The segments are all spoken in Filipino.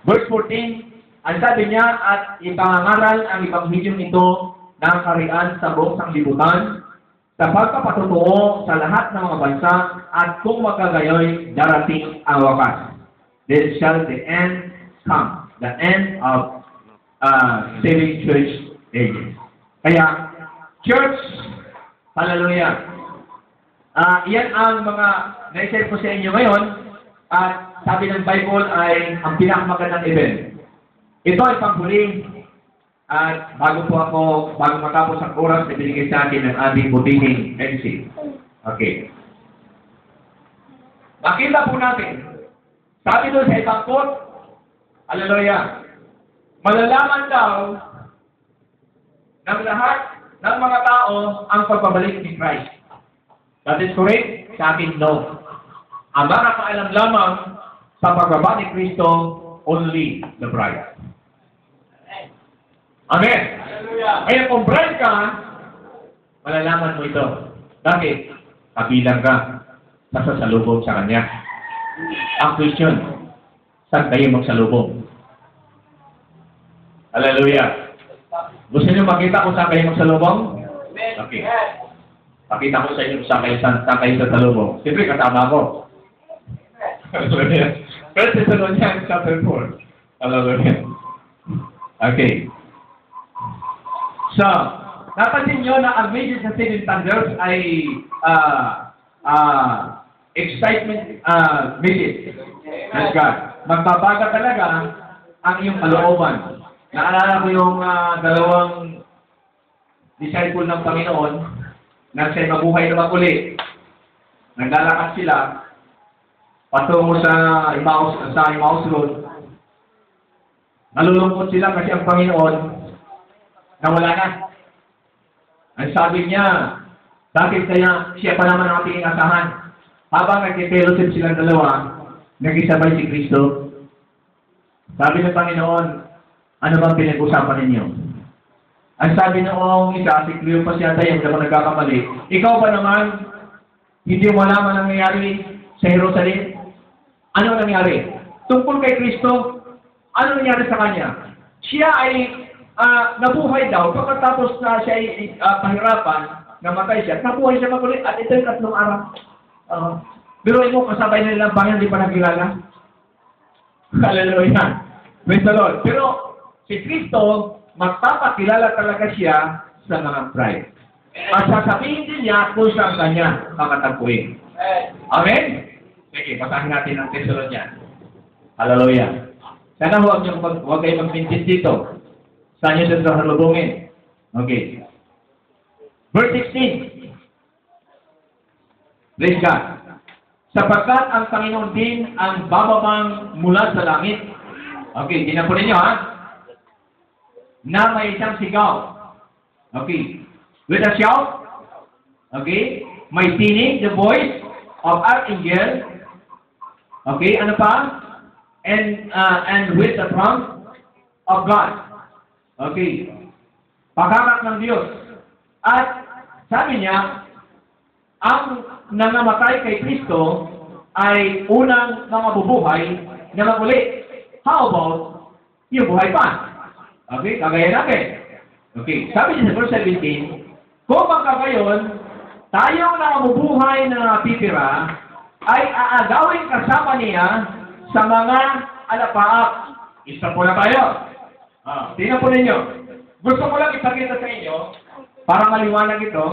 Verse 14, ang sabi niya, at ipangangaral ang Ebanghelyo ito ng kaharian sa buong sanglibutan, sa pagpapatutuo sa lahat ng mga bansa, at kung magkagayoy, darating ang wakas. Then shall the end come, the end of saving church ages. Kaya, church, hallelujah. Yan ang mga na-share ko sa inyo ngayon, at sabi ng Bible ay ang pinakamagandang event. Ito ay panghuling, at bago matapos ang oras na binigay sa akin ng ating butihing MC. Okay. Makita po natin, sabi doon sa ibang quote, hallelujah, malalaman daw ng lahat ng mga tao ang pagbabalik ni Christ. That is correct? Sa akin, no. Ang makakaalam lamang sa pagbaba ni Kristo, only the bride. Amen. Kaya kung bride ka, malalaman mo ito. Bakit? Kabilang ka sa sasalubong sa Kanya. Ang question, saan kayo magsalubong? Hallelujah. Gusto niyo makita kung saan kayo magsalubong? Okay. Pakita ko sa inyo kung saan kayo sasalubong. Siyempre, kasama ko. Hallelujah. First Thessalonians chapter 4. Hallelujah. Okay. So, napansin nyo na ang message sa Seven Thunders ay excitement message. That's God. Magbabaga talaga ang iyong kalooban. Naalala ko yung dalawang disciple ng Panginoon na siya'y mabuhay naman uli. Naglalakad sila patungo sa Emmaus Road. Nalulungkot sila kasi ang Panginoon nawala na. Ang sabi niya, bakit kaya siya pa naman ang ating inasahan? Habang nagkifellowship silang dalawa, nag-isabay si Kristo. Sabi ng Panginoon, ano bang pinag-usapan ninyo? Ang sabi noong isa, si Cleopas yata yung naman nagkakamali, ikaw ba naman, hindi mo alam ang nangyayari sa Jerusalem? Ano nangyari? Tungkol kay Kristo, ano nangyari sa Kanya? Siya ay nabuhay daw, pagkatapos na siya ay pahirapan, namatay siya, nabuhay siya magulit, at ito yung 3 araw. Pero mo, kasabay na nilang bayan, hindi pa nakilala. Hallelujah. Praise the Lord. Pero si Kristo, magpapakilala talaga siya sa mga bride. At sasabihin din niya kung saan kanya makatagpuin. Amen? Sige, basahin natin ang Thessalonians. Hallelujah. Sana huwag kayo magpintin dito. Saan nyo sa halubungin? Okay. Verse 16. Praise God. Sapagkat ang Panginoon din ang bababang mula sa langit. Okay, tinapunin nyo ha. Na may isang sigaw. Okay. With a shout. Okay. May tinig, the voice of archangel. Okay, ano pa? And with the trump of God. Okay. Paghamak ng Diyos. At sabi niya, ang nangamatay kay Kristo ay unang mga bubuhay na maguli. How about yung buhay pa? Okay, kagaya natin. Okay, sabi niya sa verse 17, kung magkagayon, tayong nangabubuhay na natitira ay aagawin kasama niya sa mga alapaap. Isa po na tayo. Tingnan po ninyo. Gusto ko lang ipakita sa inyo, para maliwanag ito.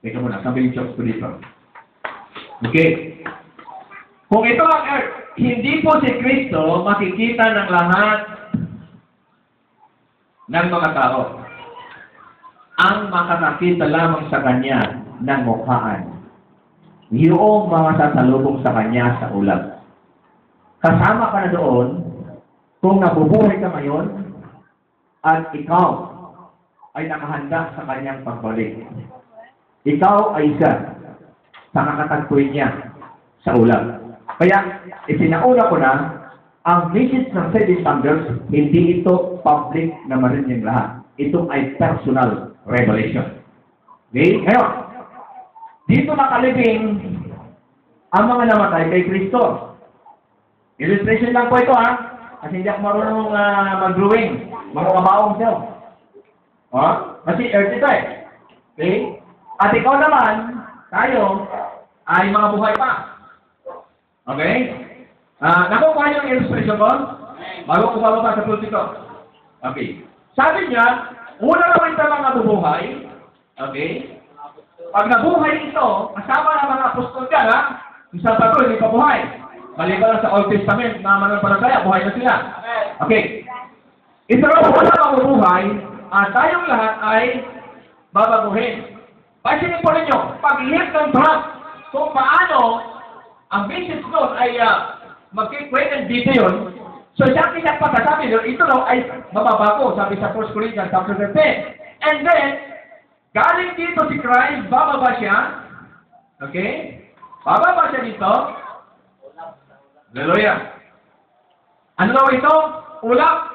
Teka muna, sabi yung chokes ko dito. Okay. Kung ito ang earth, hindi po si Kristo makikita ng lahat ng mga tao. Ang makakakita lamang sa Kanya ng mukhaan. Yung mga sasalubong sa Kanya sa ulap. Kasama ka na doon kung nabubuhay ka ngayon at ikaw ay nakahanda sa Kanyang pagbalik. Ikaw ay isa sa nakatagpuin niya sa ulap. Kaya, isinauna ko na, ang message ng Seven Thunders, hindi ito public na marinig lahat. Ito ay personal revelation. Okay? Ngayon, dito nakalibing ang mga namatay kay Kristo. Illustration lang po ito ha. Kasi hindi ako marunong mag-drawing. Magkakabaong siya. Kasi earth ito eh. Okay? At ikaw naman, tayo, ay mga buhay pa. Okay? Nakukuha niyo yung illustration ko? Bago ko bababa sa pulpito. Okay. Sabi niya, una naman ito mga bubuhay. Okay? Pag nabuhay ito, kasama ng mga apostol ka, ha? Yung sa pato, hindi pa buhay. Maliban lang sa Old Testament, na mananampalataya, buhay na sila. Okay. Ito raw, wala mabubuhay, at tayong lahat ay babaguhin. Pansinin po ninyo, pag-ihip ng Trump, kung paano ang message doon ay mag-present dito yun, so siya pagkasabi doon, ito raw ay mababago, sabi sa 1 Corinthians chapter 13. And then, galing dito si Christ, bababa siya, okay? Bababa siya dito. Hallelujah. Ano daw ito? Ulap.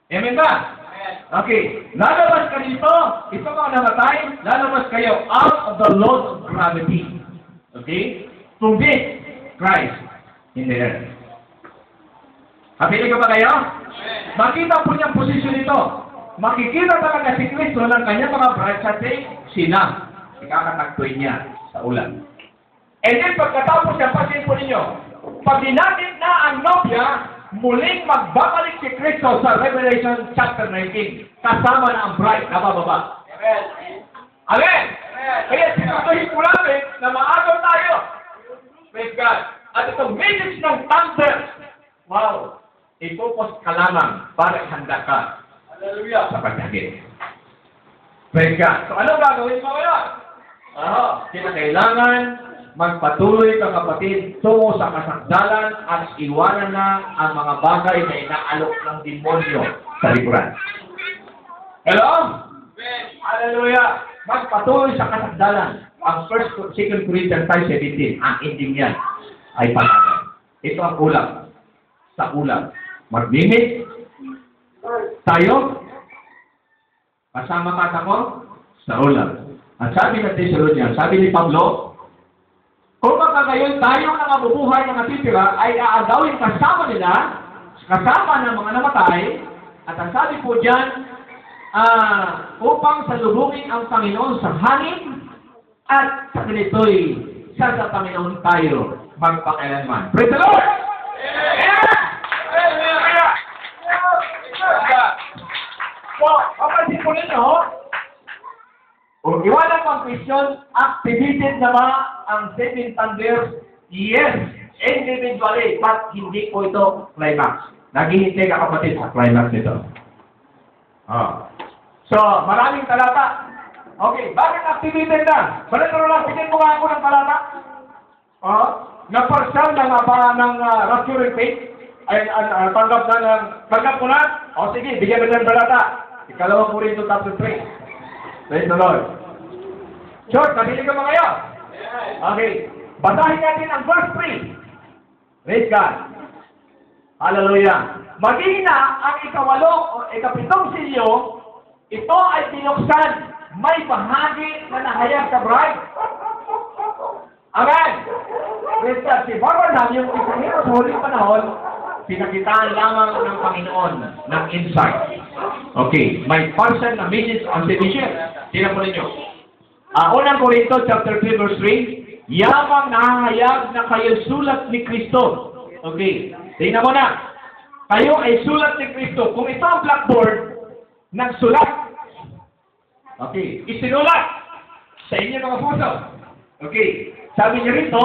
Amen ba? Okay. Lalabas ka dito. Ito mga namatay. Lalabas kayo out of the load of gravity. Okay? To meet Christ in the earth. Kapili ko ba kayo? Makita po niyang posisyon ito. Makikita talaga si Kristo ng kanyang mga bride sa sila. Ikakatagtuin niya sa ulan. And then pagkatapos niya, pasin po ninyo, pag dinatid na ang nobya, muling magbabalik si Kristo sa Revelation chapter 19, kasama na ang bride na bababa. Amen. Amen. Kaya sinutuhin ko namin na maagaw tayo. Praise God. At itong message ng thunder, wow, i-focus ka lamang para ihanda ka. Hallelujah. Sa pagdagit. Praise God. So anong gagawin mo ngayon? Kinakailangan magpatuloy ka kapatid tungo sa kasakdalan at iwanan na ang mga bagay na inaalok ng demonyo sa likuran. Hello? Hallelujah! Magpatuloy sa kasakdalan. Ang 2 Corinthians 5:17, ang ending niyan ay pag-agal. Ito ang ulam. Sa ulam. Maglimit tayo. Kasama ka ako sa ulam. At sabi ng Thessalonians, sabi ni Pablo, kung baka ngayon tayo na mabubuhay na natitira ay aagawin kasama nila, kasama ng mga namatay, at ang sabi po dyan, upang salubungin ang Panginoon sa hangin, at sa ganito'y sa Panginoon tayo magpakailanman. Praise the Lord! So, kapansin po ninyo, iwanan ko ang question, activated na ba ang 7 thunders? Yes, individually, but hindi po ito climax. Naghihintay ka kapatid sa climax nito. So, maraming talata. Okay, bakit activated na? Balik-turo lang, bigyan mo nga ako ng talata. Na-partial ng rapturing faith. Ay, tanggap ko na. Sige, bigyan mo ng talata. Ikalawa po rin ito, chapter 3. Praise the Lord. Church, nabili ka ba kayo? Okay. Basahin natin ang verse 3. Praise God. Hallelujah. Magina ang ikawalo o ikapitong silyo, ito ay binuksan. May bahagi na nahayag sa bride. Amen. Praise God. Si Barbanam, yung isang hero sa huling panahon, pinakitaan lamang ng Panginoon ng insight. Okay, may partial na message on the vision. Tingnan po ninyo. Unang Korinto chapter 3 verse 3, yamang nahahayag na kayo sulat ni Kristo. Okay, tingnan mo na. Kayo ay sulat ni Kristo. Kung ito ang blackboard, nagsulat. Okay, isinulat sa inyo mga puso. Okay, sabi niya rito,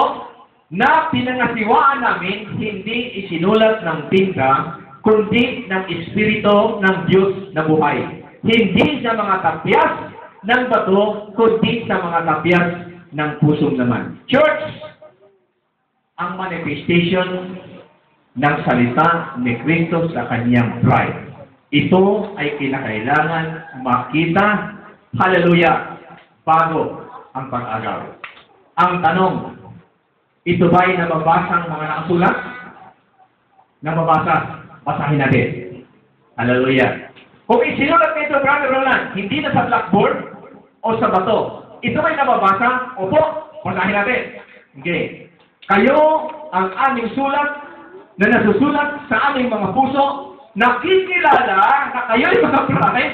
na pinangasiwaan namin, hindi isinulat ng tinta, kundi ng Espiritu ng Diyos na buhay. Hindi sa mga tapyas ng bato, kundi sa mga tapyas ng pusong naman. Church, ang manifestation ng salita ni Kristo sa kanyang bride. Ito ay kinakailangan makita, hallelujah, bago ang pag-agaw. Ang tanong, ito ba ay nababasang mga nakasulat? Nababasa. Basahin natin. Hallelujah. Kung isinulat nito, Brother Roland, hindi na sa blackboard o sa bato, ito ay nababasa? Opo. Basahin natin. Okay. Kayo ang aming sulat na nasusulat sa aming mga puso, nakikilala na kayo'y mga prophet